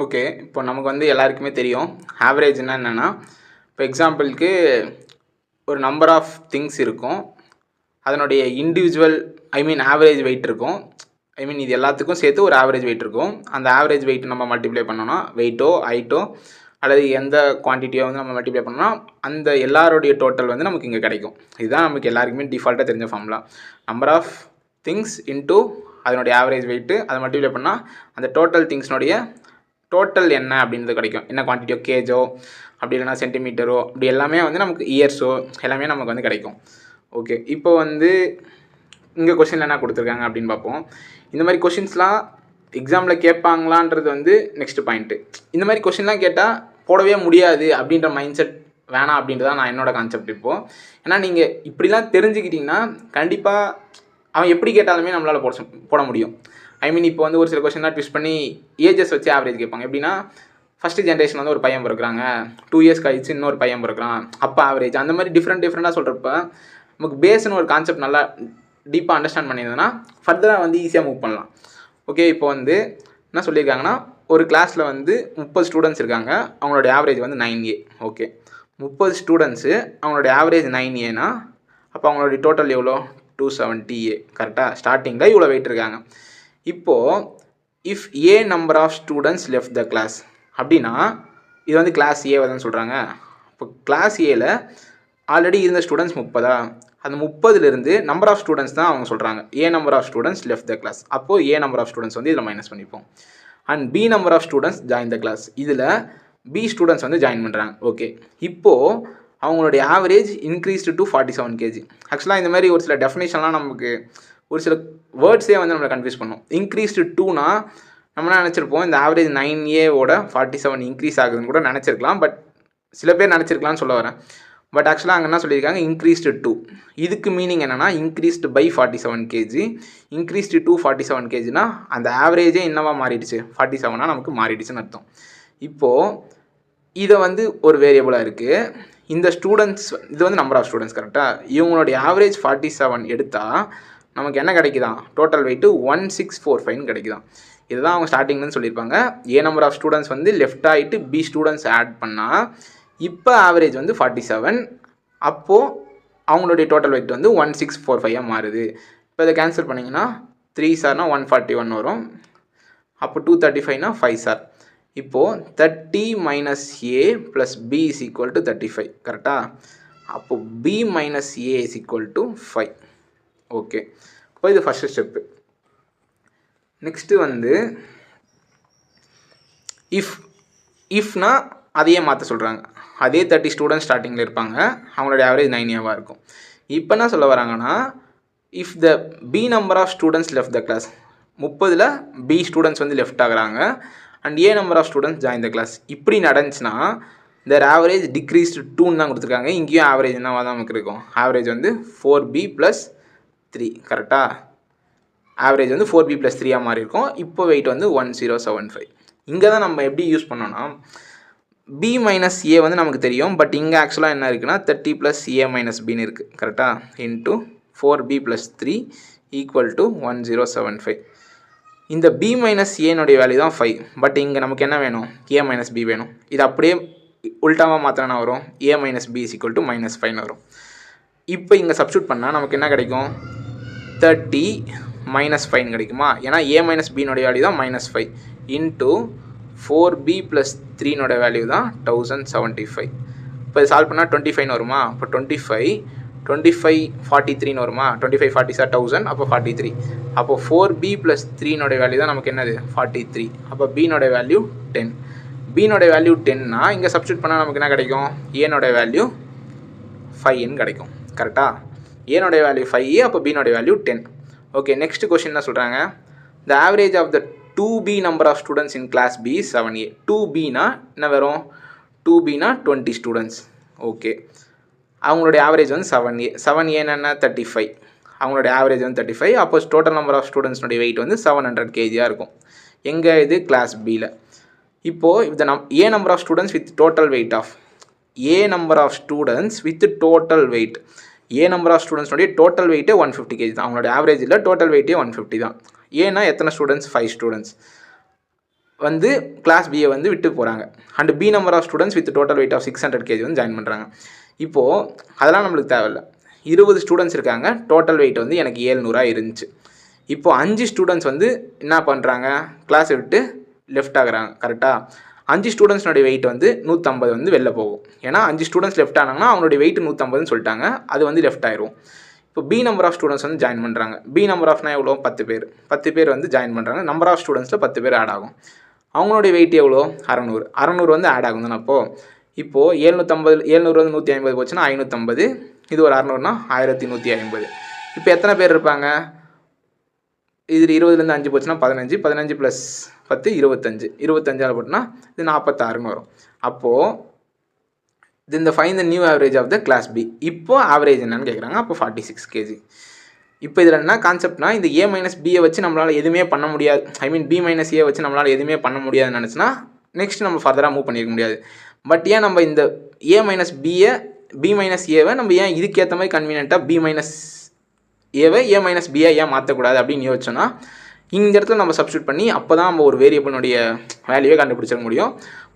Okay, இப்போ நமக்கு வந்து எல்லாருக்குமே தெரியும் ஆவரேஜ்னா என்னென்னா, இப்போ எக்ஸாம்பிளுக்கு ஒரு நம்பர் ஆஃப் திங்ஸ் இருக்கும். அதனுடைய இண்டிவிஜுவல் ஆவரேஜ் வெயிட் இருக்கும். இது எல்லாத்துக்கும் சேர்த்து ஒரு ஆவரேஜ் வெயிட் இருக்கும். அந்த ஆவரேஜ் வெயிட் நம்ம மல்டிப்ளை பண்ணோன்னா வெயிட்டோ ஹைட்டோ அல்லது எந்த குவான்டிட்டியோ வந்து நம்ம மல்டிப்ளை பண்ணோன்னா அந்த எல்லாருடைய டோட்டல் வந்து நமக்கு இங்கே கிடைக்கும். இதுதான் நமக்கு எல்லாருக்குமே டிஃபால்ட்டாக தெரிஞ்ச formula. Number of things into அதனுடைய ஆவரேஜ் வெயிட்டு அதை மல்டிப்ளை பண்ணால் அந்த டோட்டல் திங்ஸ்னுடைய டோட்டல் என்ன அப்படின்றது கிடைக்கும். என்ன குவான்டிட்டியோ, கேஜோ அப்படி இல்லைனா சென்டிமீட்டரோ அப்படி எல்லாமே வந்து நமக்கு இயர்ஸோ எல்லாமே நமக்கு வந்து கிடைக்கும். ஓகே, இப்போ வந்து இங்கே கொஷினில் என்ன கொடுத்துருக்காங்க அப்படின்னு பார்ப்போம். இந்த மாதிரி கொஷின்ஸ்லாம் எக்ஸாமில் கேட்பாங்களான்றது வந்து நெக்ஸ்ட் பாயிண்ட்டு. இந்த மாதிரி கொஷின்லாம் கேட்டால் போடவே முடியாது அப்படின்ற மைண்ட் செட் வேணாம் அப்படின்றதான் நான் என்னோடய கான்செப்ட் இப்போது. ஏன்னா நீங்கள் இப்படிலாம் தெரிஞ்சுக்கிட்டிங்கன்னா கண்டிப்பாக அவன் எப்படி கேட்டாலுமே நம்மளால் போட முடியும். இப்போ வந்து ஒரு சில கொஷின்லாம் ட்விஸ்ட் பண்ணி ஏஜஸ் வச்சு ஆவரேஜ் கேட்பாங்க. எப்படின்னா ஃபஸ்ட்டு ஜென்ரேஷன் வந்து ஒரு பையன் பிறக்கிறாங்க, 2 இயர்ஸ் கழிச்சு இன்னொரு பையன் பிறக்கிறான், அப்போ ஆவரேஜ் அந்த மாதிரி டிஃப்ரெண்ட்டாக சொல்கிறப்ப நமக்கு பேஸ்னு ஒரு கான்செப்ட் நல்லா டீப்பாக அண்டர்ஸ்டாண்ட் பண்ணியிருந்தோன்னா ஃபர்தராக வந்து ஈஸியாக மூவ் பண்ணலாம். ஓகே, இப்போ வந்து என்ன சொல்லியிருக்காங்கன்னா ஒரு கிளாஸில் வந்து 30 ஸ்டூடெண்ட்ஸ் இருக்காங்க, அவங்களுடைய ஆவரேஜ் வந்து 9A. ஓகே, 30 ஸ்டூடெண்ட்ஸு அவங்களுடைய ஆவரேஜ் 9Aனா அப்போ அவங்களுடைய டோட்டல் எவ்வளோ 270A. கரெக்டாக ஸ்டார்டிங்கில் இவ்வளோ வெயிட் இருக்காங்க. இப்போது if a number of students left the class அப்படின்னா இது வந்து கிளாஸ் ஏ தான் சொல்கிறாங்க. இப்போ கிளாஸ் ஏல ஆல்ரெடி இருந்த ஸ்டூடெண்ட்ஸ் 30. அந்த 30லேருந்து நம்பர் ஆஃப் ஸ்டூடெண்ட்ஸ் தான் அவங்க சொல்கிறாங்க. A number of students left the class. அப்போது ஏ நம்பர் ஆஃப் ஸ்டூடெண்ட்ஸ் வந்து இதில் மைனஸ் பண்ணிப்போம். And B number of students join the class. இதில் பி ஸ்டூடெண்ட்ஸ் வந்து ஜாயின் பண்ணுறாங்க. ஓகே, இப்போது அவங்களுடைய ஆவரேஜ் இன்க்ரீஸ்டு டு 47 kg. ஆக்சுவலாக இந்த மாதிரி ஒரு சில டெஃபினேஷன்லாம் நமக்கு ஒரு சில வேர்ட்ஸே வந்து நம்மளை கன்ஃபியூஸ் பண்ணும். இன்க்ரீஸ்டு 2னா நம்ம நினச்சிருப்போம் இந்த ஆவரேஜ் 9Aவோட 47 இன்க்ரீஸ் ஆகுதுன்னு கூட நினச்சிருக்கலாம். பட் சில பேர் நினச்சிருக்கலாம்னு சொல்ல வரேன். பட் ஆக்சுவலாக அங்கே என்ன சொல்லியிருக்காங்க, இன்க்ரீஸ்டு 2. இதுக்கு மீனிங் என்னென்னா increased by 47 kg. Increased to 47 kgனா அந்த ஆவரேஜே என்னவா மாறிடுச்சு 47 நமக்கு மாறிடுச்சுன்னு அர்த்தம். இப்போது இதை வந்து ஒரு வேரியபிளாக இருக்குது. இந்த ஸ்டூடெண்ட்ஸ் இது வந்து நம்பர் ஆஃப் ஸ்டூடெண்ட்ஸ் கரெக்டாக. இவங்களுடைய ஆவரேஜ் 47 எடுத்தால் நமக்கு என்ன கிடைக்குதான், டோட்டல் வெயிட்டு 1645 கிடைக்குதான். இதுதான் அவங்க ஸ்டார்டிங்னு சொல்லியிருப்பாங்க. ஏ நம்பர் ஆஃப் ஸ்டூடெண்ட்ஸ் வந்து லெஃப்ட் ஆகிட்டு பி ஸ்டூடெண்ட்ஸ் ஆட் பண்ணால் இப்போ ஆவரேஜ் வந்து 47. அப்போது அவங்களுடைய டோட்டல் வெயிட் வந்து 1645 மாறுது. இப்போ இதை கேன்சல் பண்ணிங்கன்னா 3 சார்னா 141 வரும். அப்போ 235னா 5 சார். இப்போது 30 minus a plus b is equal to 35 கரெக்டாக. அப்போது b minus a is equal to 5. Okay, இப்போ இது ஃபஸ்ட்டு ஸ்டெப்பு. நெக்ஸ்ட்டு வந்து இஃப்னா அதையே மாற்ற சொல்கிறாங்க. அதே 30 ஸ்டூடெண்ட்ஸ் ஸ்டார்டிங்கில் இருப்பாங்க, அவங்களுடைய ஆவரேஜ் 9Aவாக இருக்கும். இப்போ என்ன சொல்ல வராங்கன்னா if the B number of students left the class, 30ல் பி ஸ்டூடெண்ட்ஸ் வந்து லெஃப்ட் ஆகுறாங்க and A number of students join the class. இப்படி நடந்துச்சுன்னா their ஆவரேஜ் டிக்ரீஸ்டு 2ன்னு தான் கொடுத்துருக்காங்க. இங்கேயும் ஆவரேஜ் என்னவாக தான் நமக்கு இருக்கும், ஆவரேஜ் வந்து 4B + 3 கரெக்டாக. ஆவரேஜ் வந்து 4B + 3 மாதிரி இருக்கும். இப்போ வெயிட் வந்து 1075. இங்கே தான் நம்ம எப்படி யூஸ் பண்ணோன்னா B மைனஸ் ஏ வந்து நமக்கு தெரியும். பட் இங்கே ஆக்சுவலாக என்ன இருக்குன்னா 30 + A மைனஸ் பின்னு இருக்குது கரெக்டாக. Into 4B + 3 equal to 1075. இந்த B மைனஸ் ஏனுடைய வேல்யூ தான் 5. பட் இங்கே நமக்கு என்ன வேணும், A மைனஸ் B வேணும். இது அப்படியே உல்டாவாக மாற்றினா வரும், A minus B is equal to -5 வரும். இப்போ இங்கே சப்ஸ்டியூட் பண்ணால் நமக்கு என்ன கிடைக்கும், 30 - 5 கிடைக்குமா. ஏன்னா A மைனஸ் பினுடைய வேல்யூ தான் -5 இன்ட்டு 4B + 3 வேல்யூ தான் 1075. இப்போ இது சால்வ் பண்ணால் 25 வருமா. அப்போ 25 43 வருமா. 25 40 சார் 1000, அப்போ 43. அப்போ 4B + 3 வேல்யூ தான் நமக்கு என்னது 43. அப்போ B வேல்யூ 10. B வேல்யூ 10னா இங்கே சப்ஸ்டியூட் பண்ணால் நமக்கு என்ன கிடைக்கும், A வேல்யூ 5ன்னு கிடைக்கும் கரெக்டாக. A வேல்யூ 5, அப்போ B value 10. Okay, next question என்ன சொல்கிறாங்க, the average of the 2B number of students in class B is 7A. 2Bனா என்ன வரும், 2Bனா 20 ஸ்டூடெண்ட்ஸ். ஓகே, அவங்களுடைய ஆவரேஜ் வந்து 7A. 7A என்னென்ன 35. அவங்களுடைய ஆவரேஜ் வந்து 35. அப்போ டோட்டல் நம்பர் ஆஃப் ஸ்டூடெண்ட்ஸ்னுடைய வெயிட் வந்து 700 kgயாக இருக்கும். எங்கே இது கிளாஸ் Bயில். இப்போது இந்த A number of students with total weight of A number of students with total weight. A number of ஸ்டூடெண்ட்ஸ்னுடைய டோட்டல் வெயிட்டே 150 kg தான். அவங்களோட ஆவரேஜில் டோட்டல் வெயிட்டே 150 தான். ஏன்னா எத்தனை ஸ்டூடெண்ட்ஸ், 5 ஸ்டூடெண்ட்ஸ். வந்து கிளாஸ் பியை வந்து விட்டு போகிறாங்க. And B number of students with total weight of 600 kg வந்து ஜாயின் பண்ணுறாங்க. இப்போது அதெல்லாம் நம்மளுக்கு தேவையில்லை. 20 ஸ்டூடெண்ட்ஸ் இருக்காங்க, டோட்டல் வெயிட் வந்து எனக்கு 700 இருந்துச்சு. இப்போது 5 ஸ்டூடெண்ட்ஸ் வந்து என்ன பண்ணுறாங்க, கிளாஸை விட்டு லெஃப்ட் ஆகுறாங்க. கரெக்டாக 5 ஸ்டூடெண்ட்ஸ்னுடைய வெயிட் வந்து 150 வந்து வெளில போகும். ஏன்னா 5 ஸ்டூடெண்ட்ஸ் லெஃப்ட் ஆனாங்கன்னா அவங்களுடைய வெயிட் 150ன்னு சொல்லிட்டாங்க, அது வந்து லெஃப்ட் ஆயிரும். இப்போ பி நம்பர் ஆஃப் ஸ்டூடெண்ட்ஸ் வந்து ஜாயின் பண்ணுறாங்க. பி நம்பர் ஆஃப்னா எவ்வளோ, 10 பேர். 10 பேர் வந்து ஜாயின் பண்ணுறாங்க. நம்பர் ஆஃப் ஸ்டூடெண்ட்ஸில் 10 பேர் ஆட் ஆகும். அவங்களுடைய வெயிட் எவ்வளோ, 600. 600 வந்து ஆட் ஆகும் தானே. இப்போது 750 வந்து 150 போச்சுன்னா 550, இது ஒரு 600னா 1150. இப்போ எத்தனை பேர் இருப்பாங்க, இது 20லேருந்து 5 போச்சுன்னா 15, 15 + 10 25, 25ஆல் போட்டுனா இது 46ன்னு வரும். அப்போது இந்த find the new average of the class b. இப்போது ஆவரேஜ் என்னன்னு கேட்குறாங்க. அப்போ 46 kg. இப்போ இதில் என்ன கான்செப்ட்னா, இந்த A - Bயை வச்சு நம்மளால் எதுவுமே பண்ண முடியாது, ஐ மீன் B - A வச்சு நம்மளால் எதுவுமே பண்ண முடியாதுன்னு நினச்சினா நெக்ஸ்ட் நம்ம ஃபர்தராக மூவ் பண்ணியிருக்க முடியாது. பட் ஏன் நம்ம இந்த A - Bயை B - Aவை நம்ம ஏன் இதுக்கேற்ற மாதிரி கன்வீனியண்ட்டாக B - Aவை A - Bயை ஏன் மாற்றக்கூடாது அப்படின்னு யோசிச்சோன்னா, இந்த இடத்துல நம்ம சப்ஸ்டியூட் பண்ணி அப்போ தான் நம்ம ஒரு வேரியபிளுடைய வேல்யூவே கண்டுபிடிச்சிட முடியும்.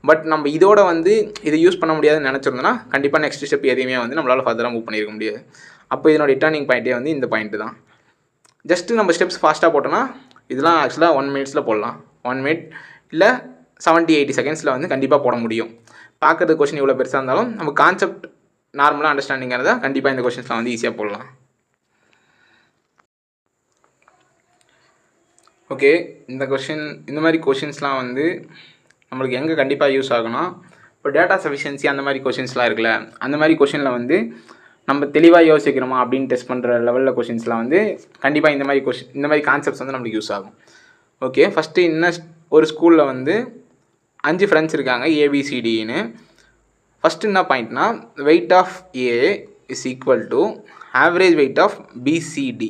பட் நம்ம இதோட வந்து இதை யூஸ் பண்ண முடியாதுன்னு நினச்சிருந்தோன்னா கண்டிப்பாக நெக்ஸ்ட் ஸ்டெப் எதையுமே வந்து நம்மளால் ஃபர்தராக மூவ் பண்ணியிருக்க முடியாது. அப்போ இதனோட டர்னிங் பாயிண்ட்டே வந்து இந்த பாயிண்ட்டு தான். ஜஸ்ட்டு நம்ம ஸ்டெப்ஸ் ஃபாஸ்ட்டாக போட்டோன்னா இதெல்லாம் ஆக்சுவலாக 1 minute போடலாம். 1 minute இல்லை 70-80 seconds வந்து கண்டிப்பாக போட முடியும். பார்க்குறது கொஷின் இவ்வளோ பெருசாக இருந்தாலும் நம்ம கான்செப்ட் நார்மலாக அண்டர்ஸ்டாண்டிங்காக இருந்தால் கண்டிப்பாக இந்த கொஷின்ஸ்லாம் வந்து ஈஸியாக போடலாம். ஓகே, இந்த மாதிரி கொஷின்ஸ்லாம் வந்து நம்மளுக்கு எங்கே கண்டிப்பாக யூஸ் ஆகும்னா, இப்போ டேட்டா சஃபிஷியன்சி அந்த மாதிரி கொஷின்ஸ்லாம் இருக்குல்ல, அந்த மாதிரி கொஷினில் வந்து நம்ம தெளிவாக யோசிக்கிறோமா அப்படின்னு டெஸ்ட் பண்ணுற லெவலில் கொஷின்ஸ்லாம் வந்து கண்டிப்பாக இந்த மாதிரி கான்செப்ட்ஸ் வந்து நம்மளுக்கு யூஸ் ஆகும். ஓகே, ஃபஸ்ட்டு ஒரு ஸ்கூலில் வந்து 5 ஃப்ரெண்ட்ஸ் இருக்காங்க, ABCDன்னு. ஃபஸ்ட்டு என்ன பாயிண்ட்னா, weight of A is equal to average weight of BCD.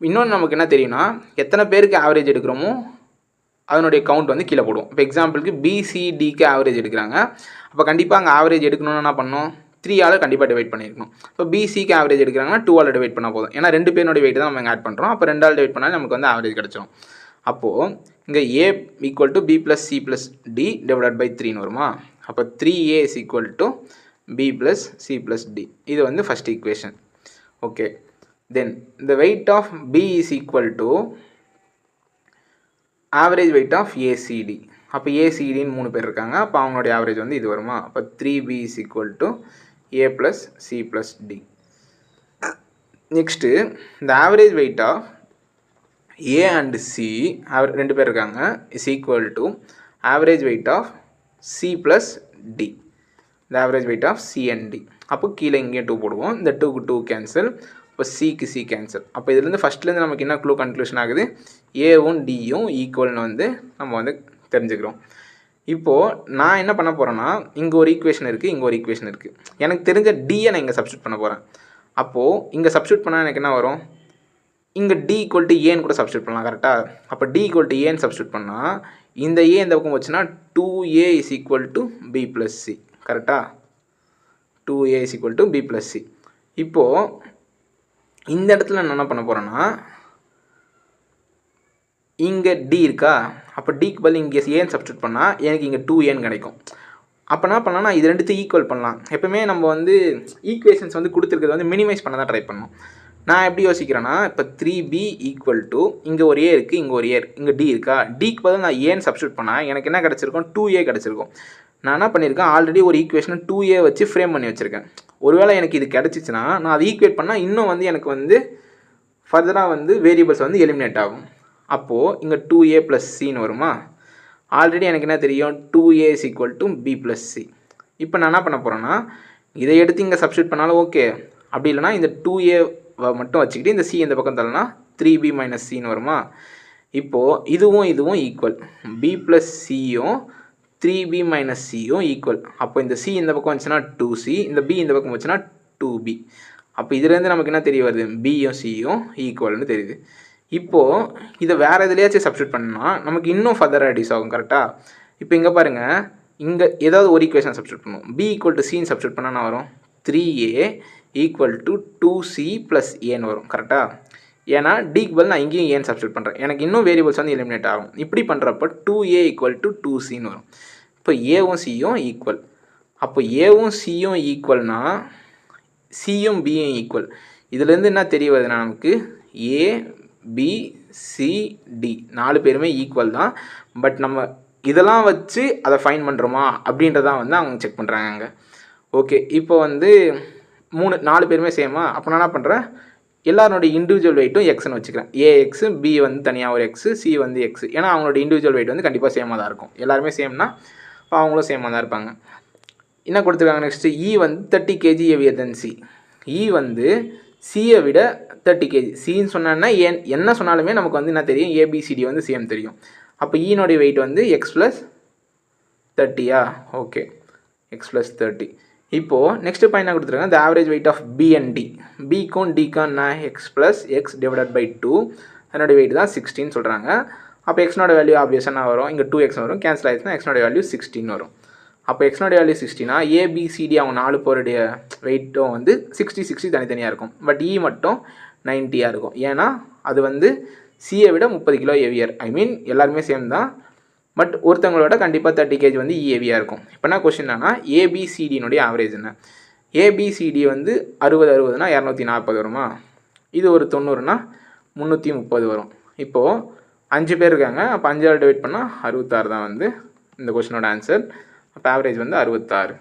இன்னொன்று நமக்கு என்ன தெரியும்னா, எத்தனை பேருக்கு ஆவரேஜ் எடுக்கிறோமோ அதனுடைய கவுண்ட் வந்து கீழே போடுவோம். இப்போ எக்ஸாம்பிளுக்கு BCDக்கு ஆவரேஜ் எடுக்கிறாங்க, அப்போ கண்டிப்பாக அங்கே ஆவரேஜ் எடுக்கணும்னு என்ன பண்ணணும், 3ஆல் கண்டிப்பாக டிவைட் பண்ணியிருக்கணும். இப்போ BCக்கு ஆவரேஜ் எடுக்கிறாங்கன்னா 2ஆல் டிவைட் பண்ணால் போதும். ஏன்னா 2 பேருடைய வெயிட் தான் நம்ம ஆட் பண்ணுறோம். அப்போ 2ஆல் டிவைட் பண்ணால் நமக்கு வந்து ஆவரேஜ் கிடச்சிடும். அப்போது இங்கே A = B + C + D / 3ன்னு வருமா. அப்போ 3A = B + C + D. இது வந்து first equation. Okay, then the weight of B is equal to average weight of ACD. அப்போ ACDன்னு 3 பேர் இருக்காங்க, அப்போ அவங்களுடைய ஆவரேஜ் வந்து இது வருமா. அப்போ 3B is equal to A + C + D. Next இந்த average weight of A and C 2 பேர் இருக்காங்க is equal to average weight of C + D. இந்த average weight of C and D. அப்போ கீழே இங்கேயும் 2 போடுவோம், இந்த 2க்கு 2 கேன்சல், இப்போ சிக்கு சி கேன்சல். அப்போ இதுலேருந்து ஃபஸ்ட்லேருந்து நமக்கு என்ன க்ளூ கன்க்ளூஷன் ஆகுது, ஏவும் டியும் ஈக்குவல்னு வந்து நம்ம வந்து தெரிஞ்சுக்கிறோம். இப்போது நான் என்ன பண்ண போகிறேன்னா, இங்கே ஒரு ஈக்குவேஷன் இருக்குது, இங்கே ஒரு ஈக்குவேஷன் இருக்குது. எனக்கு தெரிஞ்ச டியை நான் இங்கே சப்ஸ்டியூட் பண்ண போகிறேன். அப்போது இங்கே சப்ஸ்டியூட் பண்ணால் எனக்கு என்ன வரும், இங்கே D = ஏன்னு கூட சப்ஸ்டியூட் பண்ணலாம். கரெக்டாக. அப்போ D = ஏன்னு சப்ஸ்டியூட் பண்ணால் இந்த ஏ இந்த பக்கம் வச்சுன்னா 2A = B + C. கரெக்டாக. 2A = B + C. இப்போது இந்த இடத்துல நான் என்ன பண்ண போகிறேன்னா, இங்கே D இருக்கா, அப்போ Dக்கு பதில் இங்கே ஏன்னு சப்ஸ்டியூட் பண்ணால் எனக்கு இங்கே 2Aன்னு கிடைக்கும். அப்போ என்ன பண்ணலாம், நான் இது ரெண்டுத்தையும் ஈக்குவல் பண்ணலாம். எப்போவுமே நம்ம வந்து ஈக்குவேஷன்ஸ் வந்து கொடுத்துருக்கிறது வந்து மினிமைஸ் பண்ண தான் ட்ரை பண்ணணும். நான் எப்படி யோசிக்கிறேன்னா, இப்போ 3B = இங்கே ஒரு ஏ இருக்குது, இங்கே ஒரு ஏ இங்கே D இருக்கா, Dக்கு பதில் நான் ஏன்னு சப்ஸ்டியூட் பண்ணால் எனக்கு என்ன கிடச்சிருக்கும், 2A கிடச்சிருக்கும். நான் என்ன பண்ணியிருக்கேன், ஆல்ரெடி ஒரு ஈக்குவேஷனை 2A வச்சு ஃப்ரேம் பண்ணி வச்சுருக்கேன். ஒருவேளை எனக்கு இது கிடச்சிச்சின்னா நான் அதை ஈக்குவேட் பண்ணால் இன்னும் வந்து எனக்கு வந்து ஃபர்தராக வந்து வேரியபிள்ஸ் வந்து எலிமினேட் ஆகும். அப்போது இங்கே 2A + Cன்னு வருமா. ஆல்ரெடி எனக்கு என்ன தெரியும், 2A = B + C. இப்போ நான் என்ன பண்ண போகிறேன்னா, இதை எடுத்து இங்கே சப்ஸ்டியூட் பண்ணாலும் ஓகே, அப்படி இல்லைனா இந்த 2A மட்டும் வச்சுக்கிட்டு இந்த C இந்த பக்கம் தரலாம், 3B - Cன்னு வருமா. இப்போது இதுவும் ஈக்குவல், B + Cயும் 3B - Cயும் ஈக்குவல். அப்போ இந்த C இந்த பக்கம் வந்துச்சுன்னா 2C, இந்த B இந்த பக்கம் வச்சுன்னா 2B. அப்போ இதுலேருந்து நமக்கு என்ன தெரிய வருது, Bயும் Cயும் ஈக்குவல்னு தெரியுது. இப்போது இதை வேறு எதுலையாச்சும் சப்ஸ்டியூட் பண்ணால் நமக்கு இன்னும் ஃபர்தராக ரெடியூஸ் ஆகும். கரெக்டாக. இப்போ இங்கே பாருங்கள், இங்கே ஏதாவது ஒரு ஈக்குவேஷன் சப்ஸ்டியூட் பண்ணுவோம். B = Cன்னு சப்ஸ்டியூட் பண்ணால் என்ன வரும், 3A = 2C + Aன்னு வரும். கரெக்டாக. ஏன்னா டிக்கு பதில் நான் இங்கேயும் ஏன்னு சப்ஸ்டியூட் பண்ணுறேன். எனக்கு இன்னும் வேரியபிள்ஸ் வந்து எலிமினேட் ஆகும். இப்படி பண்ணுறப்ப 2a = 2cன்னு வரும். இப்போ ஏவும் சியும் ஈக்குவல். அப்போ ஏவும் சியும் ஈக்குவல்னா சியும் பியும் ஈக்குவல். இதுலேருந்து என்ன தெரிய வருதுன்னா நமக்கு ஏ பி சி டி 4 பேருமே ஈக்குவல் தான். பட் நம்ம இதெல்லாம் வச்சு அதை ஃபைன் பண்ணுறோமா அப்படின்றதான் வந்து அவங்க செக் பண்ணுறாங்க அங்கே. ஓகே, இப்போ வந்து 4 பேருமே சேமா. அப்போ நான் என்ன பண்ணுறேன், எல்லாரோட இண்டிவிஜுவல் வெயிட்டும் எக்ஸ்னு வச்சுக்கிறேன். ஏஎக்ஸு, பி வந்து தனியாக ஒரு எக்ஸு, சி வந்து எக்ஸு. ஏன்னா அவங்களோட இண்டிவிஜுவல் வெயிட் வந்து கண்டிப்பாக சேமாக தான் இருக்கும். எல்லாருமே சேம்னா இப்போ அவங்களும் சேமாக தான் இருப்பாங்க. என்ன கொடுத்துருக்காங்க நெக்ஸ்ட்டு, இ வந்து 30 kg ஹெவியர் தென் சி. இ வந்து சியை விட 30 kg. சின்னு சொன்னா என்ன சொன்னாலுமே நமக்கு வந்து என்ன தெரியும், ஏபிசிடி வந்து சேம் தெரியும். அப்போ ஈனுடைய வெயிட் வந்து எக்ஸ் ப்ளஸ் 30யா? Okay, x plus 30. இப்போது நெக்ஸ்ட் பாயிண்ட் என்ன கொடுத்துருக்காங்க, the average weight of B and D. பிக்கும் டிக்கான்னா x plus x divided by 2. அதனுடைய வெயிட் தான் 16 சொல்கிறாங்க. அப்போ எக்ஸ்னோட வேல்யூ ஆப்வியஸாக வரும், இங்கே 2x வரும், கேன்சல் ஆகிடுச்சுன்னா எக்ஸ்னோட வேல்யூ 16 வரும். அப்போ எக்ஸ்னோட வேல்யூ 16னா ஏபிசிடி அவங்க 4 பேருடைய வெயிட்டும் வந்து 60 தனித்தனியாக இருக்கும். பட் இ மட்டும் 90யாக இருக்கும். ஏன்னா அது வந்து சியை விட 30 கிலோ ஹெவியர். ஐ மீன் எல்லாருமே சேம் தான், பட் ஒருத்தவங்களோட கண்டிப்பாக 30 kg வந்து ஹெவியாக இருக்கும். இப்போ என்ன கொஸ்டின் என்னன்னா, ஏபிசிடினுடைய ஆவரேஜ் என்ன? ஏபிசிடி வந்து 60னா 240 வருமா? இது ஒரு 90னா 330 வரும். இப்போது 5 பேர் இருக்காங்க. அப்போ 5ஆல் டிவைட் பண்ணால் 66 தான் வந்து இந்த கொஸ்டினோட ஆன்சர். அப்போ ஆவரேஜ் வந்து 66.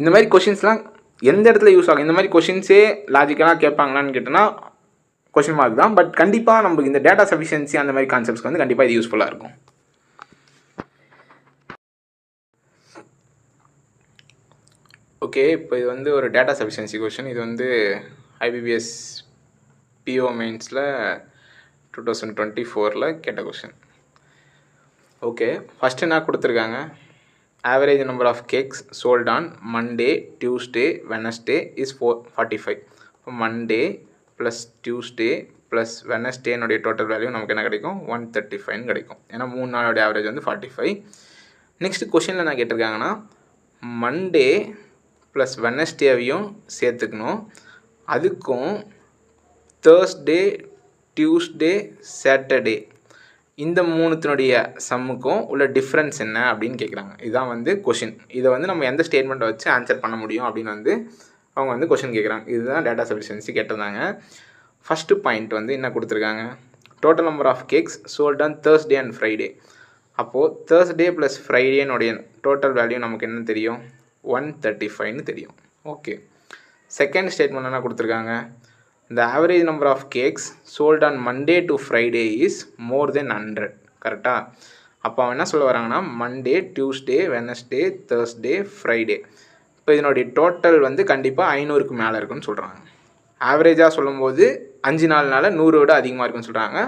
இந்த மாதிரி கொஷின்ஸ்லாம் எந்த இடத்துல யூஸ் ஆகும்? இந்த மாதிரி கொஷின்ஸே லாஜிக்கலாக கேட்பாங்களான்னு கேட்டோன்னா கொஷின் மார்க் தான். பட் கண்டிப்பாக நமக்கு இந்த டேட்டா சஃபிஷியன்சி அந்த மாதிரி கான்செப்ட்ஸ்க்கு வந்து கண்டிப்பாக இது யூஸ்ஃபுல்லாக இருக்கும். ஓகே, இப்போ இது வந்து ஒரு டேட்டா சஃபிஷியன்சி கொஷின். இது வந்து ஐபிபிஎஸ் பிஓ மெயின்ஸில் 2024 கேட்ட கொஷின். ஓகே, ஃபஸ்ட்டு என்ன கொடுத்துருக்காங்க, average number of cakes sold on Monday, Tuesday, Wednesday is 45. இப்போ மண்டே ப்ளஸ் டியூஸ்டே ப்ளஸ் வெனஸ்டேனுடைய டோட்டல் வேல்யூ நமக்கு என்ன கிடைக்கும், 135 கிடைக்கும். ஏன்னா 3 நாளோடைய ஆவரேஜ் வந்து 45. நெக்ஸ்ட் கொஷினில் என்ன கேட்டிருக்காங்கன்னா, மண்டே ப்ளஸ் வெனஸ்டேவையும் சேர்த்துக்கணும், அதுக்கும் தேர்ஸ்டே, டியூஸ்டே, சாட்டர்டே இந்த 3த்தினுடைய சம்முக்கும் உள்ள டிஃப்ரென்ஸ் என்ன அப்படின்னு கேட்குறாங்க. இதுதான் வந்து கொஷின். இதை வந்து நம்ம எந்த ஸ்டேட்மெண்ட்டை வச்சு ஆன்சர் பண்ண முடியும் அப்படின்னு வந்து அவங்க வந்து கொஷின் கேட்குறாங்க. இதுதான் டேட்டா சஃபிஷியன்சி கேட்டிருந்தாங்க. ஃபஸ்ட்டு பாயிண்ட் வந்து என்ன கொடுத்துருக்காங்க, total number of cakes sold on Thursday and Friday. அப்போது தேர்ஸ்டே ப்ளஸ் ஃப்ரைடேனுடைய டோட்டல் வேல்யூ நமக்கு என்ன தெரியும், 135ன்னு தெரியும். ஓகே, செகண்ட் ஸ்டேட்மெண்ட் என்ன கொடுத்துருக்காங்க, the average number of cakes sold on Monday to Friday is more than 100. கரெக்டாக? அப்போ அவன் என்ன சொல்ல வராங்கன்னா, Monday, Tuesday, Wednesday, Thursday, Friday இப்போ இதனுடைய டோட்டல் வந்து கண்டிப்பாக 500க்கு மேலே இருக்குன்னு சொல்கிறாங்க. ஆவரேஜாக சொல்லும்போது 5 நாள்னால 100 விட அதிகமாக இருக்குன்னு சொல்கிறாங்க.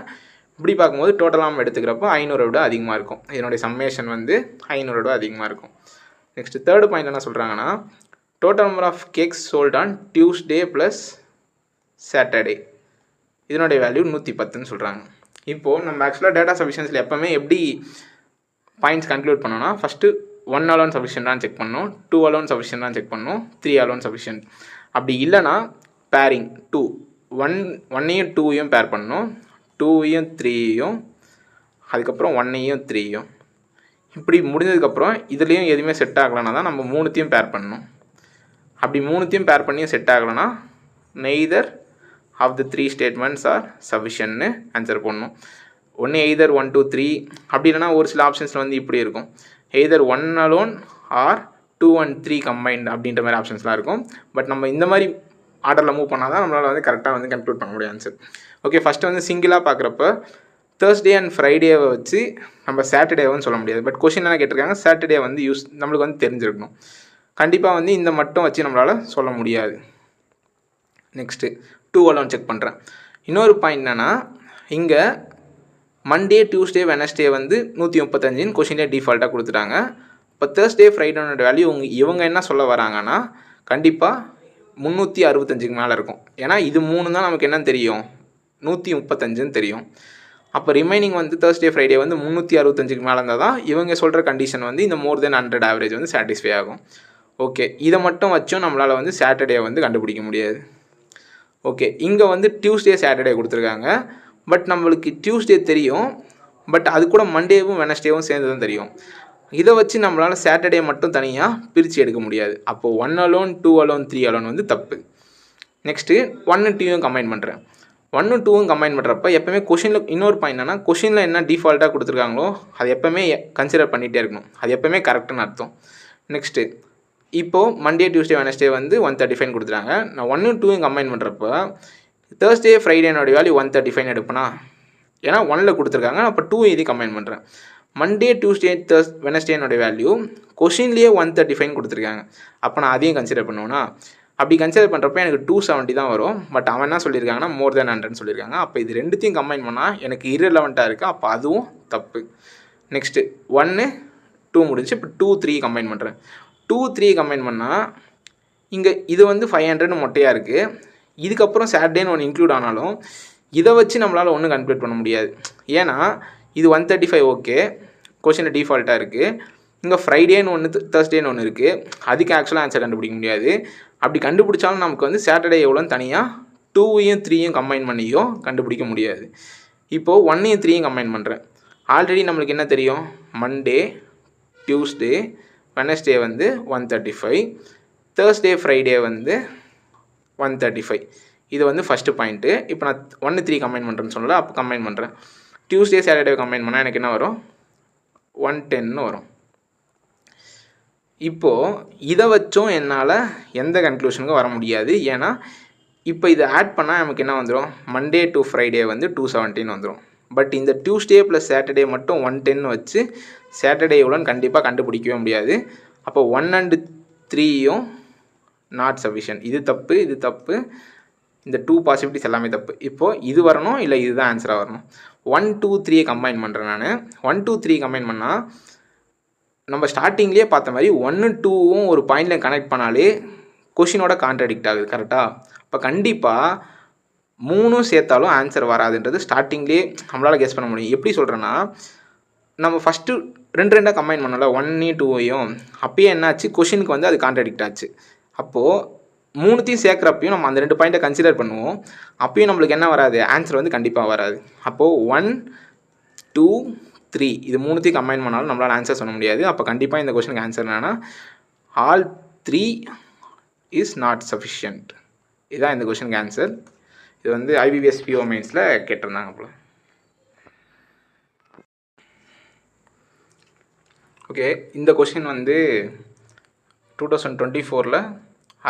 இப்படி பார்க்கும்போது டோட்டலாக நம்ம எடுத்துக்கிறப்போ 500 விட அதிகமாக இருக்கும். இதனுடைய சம்மேஷன் வந்து 500 விட அதிகமாக இருக்கும். நெக்ஸ்ட் தேர்டு பாயிண்ட் என்ன சொல்கிறாங்கன்னா, total number of cakes sold on Tuesday plus Saturday இதனுடைய வேல்யூ 110ன்னு சொல்கிறாங்க. இப்போது நம்ம ஆக்சுவலாக டேட்டா சஃபிஷியன்சியில் எப்போவுமே எப்படி பாயிண்ட்ஸ் கன்க்ளூட் பண்ணோன்னா, ஃபஸ்ட்டு 1 அலோன் சஃபிஷியன்டான்னு செக் பண்ணணும், 2 அலோன் சஃபிஷியன்டான்னு செக் பண்ணணும், 3 அலோன் சஃபிஷியன்ட். அப்படி இல்லைனா பேரிங் 2 1ஐயும் 2ஐயும் பேர் பண்ணணும், 2ஐயும் 3ஐயும், அதுக்கப்புறம் 1ஐயும் 3ஐயும். இப்படி முடிஞ்சதுக்கப்புறம் இதுலேயும் எதுவுமே செட் ஆகலைன்னா தான் நம்ம 3த்தையும் பேர் பண்ணணும். அப்படி 3த்தையும் பேர் பண்ணியும் செட் ஆகலைன்னா neither of the 3 statements are sufficientனு answer பண்ணணும். ஒன்று எய்தர் 1 2 3 அப்படி இல்லைனா ஒரு சில ஆப்ஷன்ஸில் வந்து இப்படி இருக்கும், either 1 alone R 2 and 3 combined அப்படின்ற மாதிரி ஆப்ஷன்ஸ்லாம் இருக்கும். பட் நம்ம இந்த மாதிரி ஆர்டரில் மூவ் பண்ணால் தான் நம்மளால் வந்து கரெக்டாக வந்து கன்க்ளூட் பண்ண முடியும் ஆன்சர். ஓகே, ஃபஸ்ட்டு வந்து சிங்கிளாக பார்க்குறப்ப தேர்ஸ்டே அண்ட் ஃப்ரைடேவை வச்சு நம்ம சாட்டர்டேவும் சொல்ல முடியாது. பட் கொஷின் என்ன கேட்டிருக்காங்க, சாட்டர்டே வந்து நம்மளுக்கு வந்து தெரிஞ்சிருக்கணும். கண்டிப்பாக வந்து இந்த மட்டும் வச்சு நம்மளால் சொல்ல முடியாது. நெக்ஸ்ட்டு 2 அலோன் செக் பண்ணுறேன். இன்னொரு பாயிண்ட் என்னென்னா, இங்கே மண்டே, டியூஸ்டே, வெனஸ்டே வந்து 135 கொஷினே டிஃபால்ட்டாக கொடுத்துட்டாங்க. இப்போ தேர்ஸ்டே, ஃப்ரைடேனோட வேல்யூ இவங்க என்ன சொல்ல வராங்கன்னா, கண்டிப்பாக 365க்கு மேலே இருக்கும். ஏன்னா இது 3 தான் நமக்கு என்னன்னு தெரியும், 135ன்னு தெரியும். அப்போ ரிமைனிங் வந்து தேர்ஸ்டே, ஃப்ரைடே வந்து 365க்கு மேலே இருந்தால் தான் இவங்க சொல்கிற கண்டிஷன் வந்து இந்த மோர் தென் 100 ஆவரேஜ் வந்து சாட்டிஸ்ஃபை ஆகும். ஓகே, இதை மட்டும் வச்சும் நம்மளால் வந்து சாட்டர்டே வந்து கண்டுபிடிக்க முடியாது. ஓகே, இங்கே வந்து டியூஸ்டே சாட்டர்டே கொடுத்துருக்காங்க. பட் நம்மளுக்கு டியூஸ்டே தெரியும், பட் அது கூட மண்டேவும் வெனஸ்டேவும் சேர்ந்து தான் தெரியும். இதை வச்சு நம்மளால் சாட்டர்டே மட்டும் தனியாக பிரித்து எடுக்க முடியாது. அப்போது 1 அலோன் 2 அலோன் 3 அலோன் வந்து தப்பு. நெக்ஸ்ட்டு 1 2 கம்பைன் பண்ணுறேன். 1 2 கம்பைன் பண்ணுறப்ப எப்போவுமே கொஷினில் இன்னொரு பாயிண்ட் என்னன்னா, கொஷினில் என்ன டிஃபால்ட்டாக கொடுத்துருக்காங்களோ அது எப்போவுமே கன்சிடர் பண்ணிகிட்டே இருக்கணும். அது எப்போவுமே கரெக்டுன்னு அர்த்தம். நெக்ஸ்ட்டு இப்போது மண்டே டியூஸ்டே வெனஸ்டே வந்து 135 கொடுத்துட்டாங்க. நான் 1 2 கம்பைன் பண்ணுறப்ப தேர்ஸ்டே ஃப்ரைடேனோட வேல்யூ 135 எடுப்பேனா, ஏன்னா 1ல் கொடுத்துருக்காங்க. அப்போ 2 இது கம்பைன் பண்ணுறேன். மண்டே டியூஸ்டே வெனஸ்டேனோட வேல்யூ கொஷின்லேயே 135 கொடுத்துருக்காங்க. அப்போ நான் அதையும் கன்சிடர் பண்ணுவேன்னா, அப்படி கன்சிடர் பண்ணுறப்ப எனக்கு 270 தான் வரும். பட் அவன் என்ன சொல்லியிருக்காங்கன்னா மோர் தென் 100 சொல்லியிருக்காங்க. அப்போ இது ரெண்டுத்தையும் கம்பைன் பண்ணால் எனக்கு irrelevant-ஆக இருக்குது. அப்போ அதுவும் தப்பு. நெக்ஸ்ட்டு 1 2 முடிச்சு. இப்போ 2 3 கம்பைன் பண்ணுறேன். 2 3 கம்பைன் பண்ணால் இங்கே இது வந்து 500 மொட்டையாக இருக்குது. இதுக்கப்புறம் சாட்டர்டேன்னு ஒன்று இன்க்ளூட் ஆனாலும் இதை வச்சு நம்மளால் ஒன்றும் கன்க்ளூட் பண்ண முடியாது. ஏன்னா இது 135 ஓகே, கொஷினில் டிஃபால்ட்டாக இருக்குது. இங்கே ஃப்ரைடேன்னு ஒன்று தேர்ஸ்டேன்னு ஒன்று இருக்குது. அதுக்கு ஆக்சுவலாக ஆன்சர் கண்டுபிடிக்க முடியாது. அப்படி கண்டுபிடிச்சாலும் நமக்கு வந்து சாட்டர்டே எவ்வளோன்னு தனியாக 2யும் 3யும் கம்பைன் பண்ணியும் கண்டுபிடிக்க முடியாது. இப்போது 1யும் 3யும் கம்பைன் பண்ணுறேன். ஆல்ரெடி நம்மளுக்கு என்ன தெரியும், மண்டே டியூஸ்டே வெனஸ்டே வந்து 135, தேர்ஸ்டே ஃப்ரைடே வந்து 135. இது வந்து ஃபஸ்ட்டு பாயிண்ட்டு. இப்போ நான் 1 3 கம்பைன் பண்ணுறேன்னு சொல்லல, அப்போ கம்பைன் பண்ணுறேன். டியூஸ்டே சாட்டர்டே கம்பைன் பண்ணால் எனக்கு என்ன வரும், 110 வரும். இப்போது இதை வச்சும் என்னால் எந்த கன்க்ளூஷனுக்கும் வர முடியாது. ஏன்னா இப்போ இதை ஆட் பண்ணால் நமக்கு என்ன வந்துடும், மண்டே டு ஃப்ரைடே வந்து 217 வந்துடும். பட் இந்த டியூஸ்டே ப்ளஸ் சாட்டர்டே மட்டும் 110 வச்சு சாட்டர்டே எவ்வளோன்னு கண்டிப்பாக கண்டுபிடிக்கவே முடியாது. அப்போ 1 and 3யும் நாட் சஃபிஷியன்ட். இது தப்பு, இது தப்பு. இந்த 2 பாசிபிலிட்டிஸ் எல்லாமே தப்பு. இப்போது இது வரணும், இல்லை இதுதான் ஆன்சராக வரணும். 1 2 3 கம்பைன் பண்ணுறேன் நான். 1 2 3 கம்பைன் பண்ணால் நம்ம ஸ்டார்டிங்லேயே பார்த்த மாதிரி 1 2வும் ஒரு பாயிண்டில் கனெக்ட் பண்ணாலே கொஷினோட கான்ட்ராடிக்ட் ஆகுது. கரெக்டாக? இப்போ கண்டிப்பாக 3ம் சேர்த்தாலும் ஆன்சர் வராதுன்றது ஸ்டார்டிங்லேயே நம்மளால் கெஸ் பண்ண முடியும். எப்படி சொல்கிறேன்னா, நம்ம ஃபஸ்ட்டு 2 கம்பைன் பண்ணல 1 2யும், அப்பயே என்னாச்சு, கொஷினுக்கு வந்து அது கான்ட்ராடிக்ட் ஆச்சு. அப்போது 3த்தையும் சேர்க்குறப்பையும் நம்ம அந்த 2 பாயிண்ட்டை கன்சிடர் பண்ணுவோம். அப்பயும் நம்மளுக்கு என்ன வராது, ஆன்சர் வந்து கண்டிப்பாக வராது. அப்போது 1 2 3 இது 3த்தையும் கம்பைன் பண்ணாலும் நம்மளால் ஆன்சர் சொல்ல முடியாது. அப்போ கண்டிப்பாக இந்த கொஷனுக்கு ஆன்சர் என்னன்னா, ஆல் 3 இஸ் நாட் சஃபிஷியன்ட். இதுதான் இந்த கொஷனுக்கு ஆன்சர். இது வந்து IBPS PO மெயின்ஸில் கேட்டிருந்தாங்க போல. ஓகே, இந்த கொஷின் வந்து 2024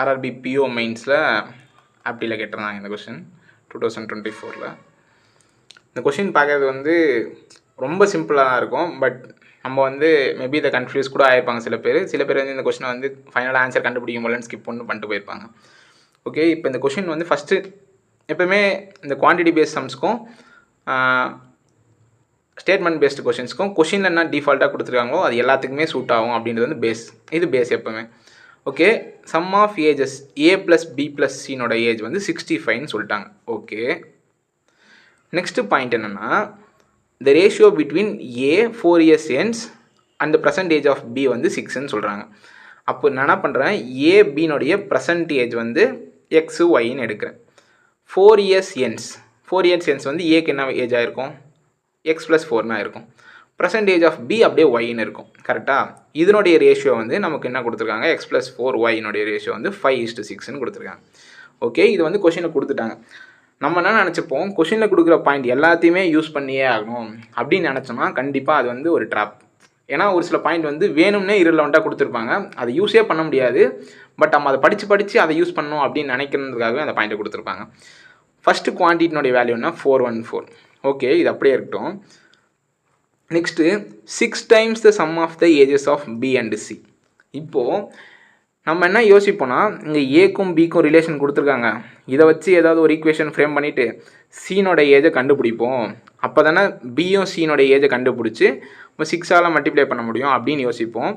RRB PO மெயின்ஸில் ஆப்டியில் கேட்டிருந்தாங்க. இந்த கொஷின் 2024. இந்த கொஷின் பார்க்கறது வந்து ரொம்ப சிம்பிளாக தான் இருக்கும். பட் நம்ம வந்து மேபி இதை கன்ஃபியூஸ் கூட ஆகிருப்பாங்க சில பேர் வந்து இந்த கொஷினை வந்து ஃபைனலாக ஆன்சர் கண்டுபிடிக்கும் போலன்னு ஸ்கிப் பண்ணிட்டு போயிருப்பாங்க. ஓகே, இப்போ இந்த கொஷின் வந்து ஃபஸ்ட்டு எப்போவுமே இந்த குவான்டிட்டி பேஸ்ட் சம்ஸ்க்கும் ஸ்டேட்மெண்ட் பேஸ்டு கொஷின்ஸ்க்கும் கொஷினில் என்ன டிஃபால்ட்டாக கொடுத்துருக்காங்களோ அது எல்லாத்துக்குமே சூட் ஆகும் அப்படின்றது வந்து பேஸ். இது பேஸ் எப்போவுமே. Okay, sum of ages A + B + Cனோட ஏஜ் வந்து 65ன்னு சொல்லிட்டாங்க. ஓகே, நெக்ஸ்ட்டு பாயிண்ட் என்னென்னா, the ratio between A 4 years ends and the present age of B வந்து 6ன்னு சொல்கிறாங்க. அப்போ நான் என்ன பண்ணுறேன், A Bனுடைய ப்ரெசன்ட் ஏஜ் வந்து X Yன்னு எடுக்கிறேன். 4 years ends வந்து Aக்கு என்ன ஏஜ் ஆகிருக்கும், X + 4னா இருக்கும். ப்ரெசன்ட் ஏஜ் ஆஃப் B அப்படியே Yன்னு இருக்கும். கரெக்டாக? இதனுடைய ரேஷியோ வந்து நமக்கு என்ன கொடுத்துருக்காங்க, X + 4 Yனுடைய ரேஷியோ வந்து 5:6ன்னு கொடுத்துருக்காங்க. ஓகே, இது வந்து கொஷினை கொடுத்துட்டாங்க. நம்ம என்ன நினச்சிப்போம், கொஷினில் கொடுக்குற பாயிண்ட் எல்லாத்தையுமே யூஸ் பண்ணியே ஆகணும் அப்படின்னு நினச்சோம்னா கண்டிப்பாக அது வந்து ஒரு ட்ராப். ஏன்னா ஒரு சில பாயிண்ட் வந்து வேணும்னே irrelevant-ஆக கொடுத்துருப்பாங்க, அதை யூஸே பண்ண முடியாது. பட் நம்ம அதை படித்து அதை யூஸ் பண்ணணும் அப்படின்னு நினைக்கிறதுக்காகவே அந்த பாயிண்ட்டை கொடுத்துருப்பாங்க. ஃபஸ்ட்டு குவான்டிட்டினுடைய வேல்யூன்னா 414. ஓகே, இது அப்படியே இருக்கட்டும். Next 6 times the sum of the ages of B and C. இப்போது நம்ம என்ன யோசிப்போம்னா, இங்கே ஏக்கும் பிக்கும் ரிலேஷன் கொடுத்துருக்காங்க, இதை வச்சு ஏதாவது ஒரு ஈக்குவேஷன் ஃப்ரேம் பண்ணிவிட்டு சீனோட ஏஜை கண்டுபிடிப்போம். அப்போ தானே பியும் சீனோட ஏஜை கண்டுபிடிச்சி நம்ம 6ஆல் மல்டிப்ளை பண்ண முடியும் அப்படின்னு யோசிப்போம்.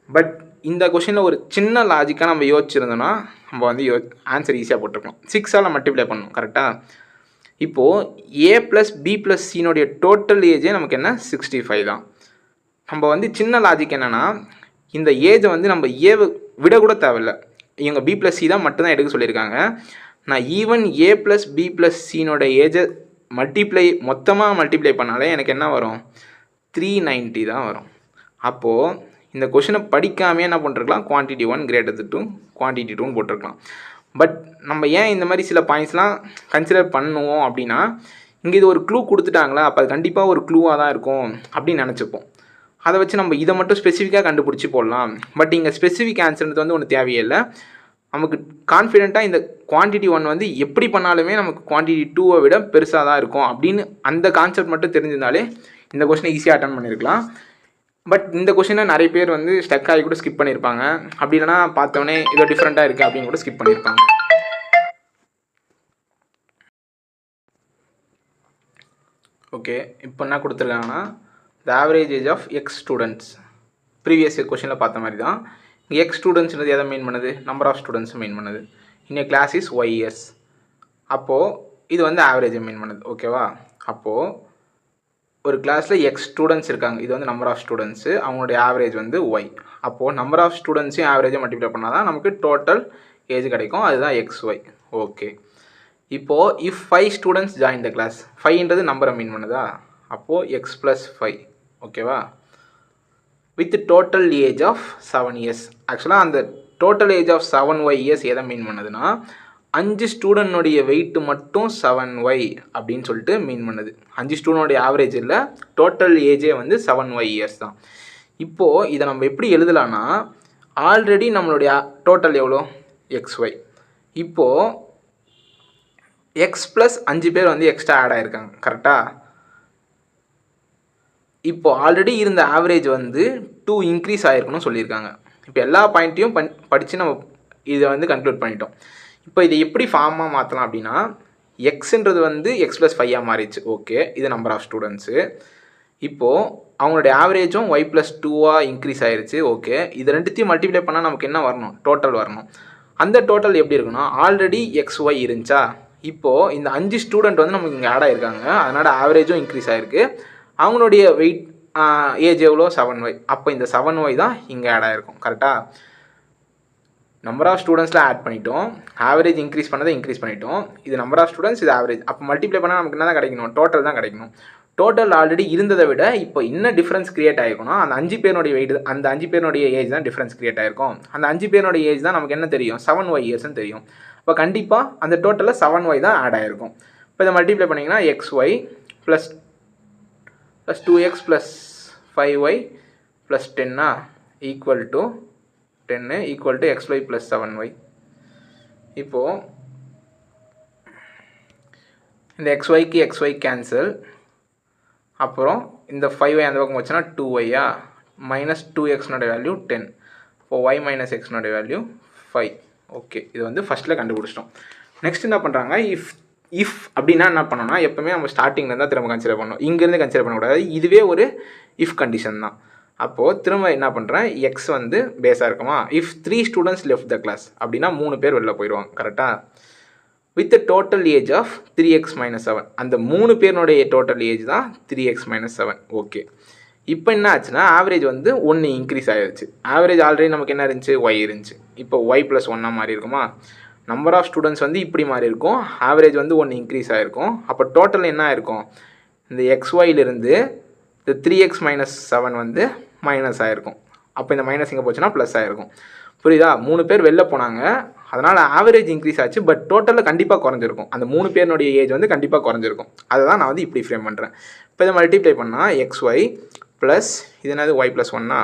பட் இந்த கொஷினில் ஒரு சின்ன லாஜிக்காக நம்ம யோசிச்சிருந்தோன்னா நம்ம வந்து ஆன்சர் ஈஸியாக போட்டிருக்கோம். 6ஆல் மல்டிப்ளை பண்ணணும். கரெக்டாக? இப்போது A + B + Cனுடைய டோட்டல் ஏஜே நமக்கு என்ன, 65 தான். நம்ம வந்து சின்ன லாஜிக் என்னென்னா, இந்த ஏஜை வந்து நம்ம ஏவை விட கூட தேவையில்லை, இவங்க B + C தான் மட்டும்தான் எடுக்க சொல்லியிருக்காங்க. நான் ஈவன் ஏ ப்ளஸ் பி ப்ளஸ் சினோட ஏஜை மொத்தமாக மல்டிப்ளை பண்ணாலே எனக்கு என்ன வரும் 390 தான் வரும். அப்போது இந்த கொஷினை படிக்காமே என்ன பண்ணிருக்கலாம், குவான்டிட்டி 1 greater than 2 குவான்டிட்டி 2ன்னு போட்டிருக்கலாம். பட் நம்ம ஏன் இந்த மாதிரி சில பாயிண்ட்ஸ்லாம் கன்சிடர் பண்ணுவோம் அப்படின்னா, இங்கே இது ஒரு க்ளூ கொடுத்துட்டாங்களா, அப்போ அது கண்டிப்பாக ஒரு க்ளூவாக தான் இருக்கும் அப்படின்னு நினச்சிப்போம். அதை வச்சு நம்ம இதை மட்டும் ஸ்பெசிஃபிக்காக கண்டுபிடிச்சி போடலாம். பட் இங்கே ஸ்பெசிஃபிக் ஆன்சர்ன்றது வந்து ஒன்று தேவையில்லை. நமக்கு கான்ஃபிடென்ட்டாக இந்த குவான்டிட்டி 1 வந்து எப்படி பண்ணாலுமே நமக்கு குவான்டிட்டி 2வை விட பெருசாக தான் இருக்கும் அப்படின்னு அந்த கான்செப்ட் மட்டும் தெரிஞ்சிருந்தாலே இந்த கொஷினை ஈஸியாக அட்டன் பண்ணியிருக்கலாம். பட் இந்த கொஷினை நிறைய பேர் வந்து ஸ்டக் ஆகி கூட ஸ்கிப் பண்ணியிருப்பாங்க. அப்படி இல்லைனா பார்த்தோன்னே இதோ டிஃப்ரெண்ட்டாக இருக்குது அப்படின்னு கூட ஸ்கிப் பண்ணியிருப்பாங்க. ஓகே, இப்போ என்ன கொடுத்துருக்காங்கன்னா the average age of x students. Previous கொஷினில் பார்த்த மாதிரி தான் இங்கே எக்ஸ் ஸ்டூடெண்ட்ஸ்ன்றது எதை மெயின் பண்ணுது, நம்பர் ஆஃப் ஸ்டூடெண்ட்ஸ் மெயின் பண்ணுது. இன்னும் கிளாஸ் இஸ் ஒய் இயர்ஸ். அப்போது இது வந்து ஆவரேஜை மெயின் பண்ணுது. ஓகேவா, அப்போது ஒரு கிளாஸில் எக்ஸ் ஸ்டூடெண்ட்ஸ் இருக்காங்க, இது வந்து நம்பர் ஆஃப் ஸ்டூடெண்ட்ஸு, அவங்களுடைய ஆவரேஜ் வந்து ஒய். அப்போது நம்பர் ஆஃப் ஸ்டூடெண்ட்ஸையும் ஆவரேஜை மல்டிப்ளை பண்ணால் தான் நமக்கு டோட்டல் ஏஜ் கிடைக்கும், அதுதான் எக்ஸ் ஒய். ஓகே, இப்போது if 5 students join the class, 5ன்றது நம்பரை மீன் பண்ணுதா, அப்போது எக்ஸ் ப்ளஸ் 5. ஓகேவா, with total age of 7 years. ஆக்சுவலாக அந்த total age of 7y years எதை மீன் பண்ணுதுன்னா, 5 ஸ்டூடெண்ட்னுடைய வெயிட்டு மட்டும் 7y அப்படின்னு சொல்லிட்டு மீன் பண்ணுது. 5 ஸ்டூடெண்ட்னுடைய ஆவரேஜ் இல்லை, டோட்டல் ஏஜே வந்து 7y இயர்ஸ் தான். இப்போது இதை நம்ம எப்படி எழுதலான்னா, ஆல்ரெடி நம்மளுடைய டோட்டல் எவ்வளோ, xy. இப்போது எக்ஸ் ப்ளஸ் 5 பேர் வந்து எக்ஸ்ட்ரா ஆட் ஆகிருக்காங்க, கரெக்டாக. இப்போது ஆல்ரெடி இருந்த ஆவரேஜ் வந்து 2 இன்க்ரீஸ் ஆகிருக்கணும்னு சொல்லியிருக்காங்க. இப்போ எல்லா பாயிண்ட்டையும் படித்து நம்ம இதை வந்து கன்க்ளூட் பண்ணிட்டோம். இப்போ இதை எப்படி ஃபார்மாக மாற்றலாம் அப்படின்னா, எக்ஸுன்றது வந்து எக்ஸ் ப்ளஸ் 5ஆக மாறிடுச்சு. ஓகே, இது நம்பர் ஆஃப் ஸ்டூடெண்ட்ஸு. இப்போது அவங்களுடைய ஆவரேஜும் ஒய் ப்ளஸ் 2ஆக இன்க்ரீஸ் ஆகிருச்சு. ஓகே, இது ரெண்டுத்தையும் மல்டிப்ளை பண்ணால் நமக்கு என்ன வரணும், டோட்டல் வரணும். அந்த டோட்டல் எப்படி இருக்குன்னா, ஆல்ரெடி எக்ஸ் ஒய் இருந்துச்சா, இப்போது இந்த 5 ஸ்டூடெண்ட் வந்து நமக்கு இங்கே ஆட் ஆகிருக்காங்க, அதனால் ஆவரேஜும் இன்க்ரீஸ் ஆகிருக்கு. அவங்களுடைய வெயிட் ஏஜ் எவ்வளோ, 7y. அப்போ இந்த 7y தான் இங்கே ஆட் ஆகிருக்கும், கரெக்டாக. நம்பர் ஆஃப் ஸ்டூடெண்ட்ஸில் ஆட் பண்ணிட்டோம், ஆவரேஜ் இன்க்ரீஸ் பண்ணதை இன்க்ரீஸ் பண்ணிட்டோம். இது நம்பர் ஆஃப் ஸ்டூடெண்ட்ஸ், இது ஆவரேஜ். அப்போ மல்டிப்ளை பண்ணால் நமக்கு என்ன தான் கிடைக்கணும், டோட்டல் தான் கிடைக்கணும். டோட்டல் ஆல்ரெடி இருந்ததை விட இப்போ என்ன டிஃப்ரென்ஸ் கிரியேட் ஆகிருக்கணும், அந்த 5 பேருடைய வெயிட், அந்த 5 பேருடைய ஏஜ் தான் டிஃப்ரென்ஸ் கிரியேட் ஆகிருக்கும். அந்த 5 பேருடைய ஏஜ் தான் நமக்கு என்ன தெரியும், 7y இயர்ஸ்ன்னு தெரியும். இப்போ கண்டிப்பாக அந்த டோட்டலில் 7y தான் ஆட் ஆகிருக்கும். இப்போ இதை மல்டிப்ளை பண்ணிங்கன்னா xy plus 2x plus 5y plus 10 equal to 10 equal to xy plus 7y. இப்போது இந்த xyக்கு xy கேன்சல், அப்புறம் இந்த 5y அந்த பக்கம் வச்சுன்னா 2y மைனஸ் 2xனோட வேல்யூ 10. இப்போ y மைனஸ் எக்ஸ்னோட வேல்யூ 5. ஓகே, இது வந்து ஃபஸ்ட்டில் கண்டுபிடிச்சிட்டோம். நெக்ஸ்ட் என்ன பண்ணுறாங்க, இஃப் அப்படின்னா என்ன பண்ணோம்னா, எப்போவுமே நம்ம ஸ்டார்டிங்கில் தான் திரும்ப கன்சிடர் பண்ணணும், இங்கேருந்து கன்சிடர் பண்ணக்கூடாது. இதுவே ஒரு இஃப் கண்டிஷன் தான். அப்போது திரும்ப என்ன பண்ணுறேன், எக்ஸ் வந்து பேஸாக இருக்குமா, if 3 students left the class அப்படின்னா 3 பேர் வெளில போயிடுவாங்க, கரெக்டாக. With total age of 3x minus 7, அந்த 3 பேருனுடைய டோட்டல் ஏஜ் தான் 3x மைனஸ் 7. ஓகே, இப்போ என்ன ஆச்சுன்னா, ஆவரேஜ் வந்து 1 இன்க்ரீஸ் ஆகிடுச்சு. ஆவரேஜ் ஆல்ரெடி நமக்கு என்ன இருந்துச்சு, ஒய் இருந்துச்சு. இப்போ ஒய் ப்ளஸ் 1 மாறி இருக்குமா, நம்பர் ஆஃப் ஸ்டூடெண்ட்ஸ் வந்து இப்படி மாறி இருக்கும், ஆவரேஜ் வந்து 1 இன்க்ரீஸ் ஆகிருக்கும். அப்போ டோட்டல் என்ன ஆகிருக்கும், இந்த xyலிருந்து இந்த 3x மைனஸ் 7 வந்து மைனஸ் ஆகிருக்கும். அப்போ இந்த மைனஸ் இங்கே போச்சுன்னா ப்ளஸ் ஆகிருக்கும். புரியுதா, 3 பேர் வெளில போனாங்க, அதனால் ஆவரேஜ் இன்க்ரீஸ் ஆச்சு. பட் டோட்டலில் கண்டிப்பாக குறைஞ்சிருக்கும், அந்த 3 பேருனுடைய ஏஜ் வந்து கண்டிப்பாக குறைஞ்சிருக்கும். அதை தான் நான் வந்து இப்படி ஃப்ரேம் பண்ணுறேன். இப்போ இதை மல்டிப்ளை பண்ணால் xy ப்ளஸ் இது என்னது y ப்ளஸ் 1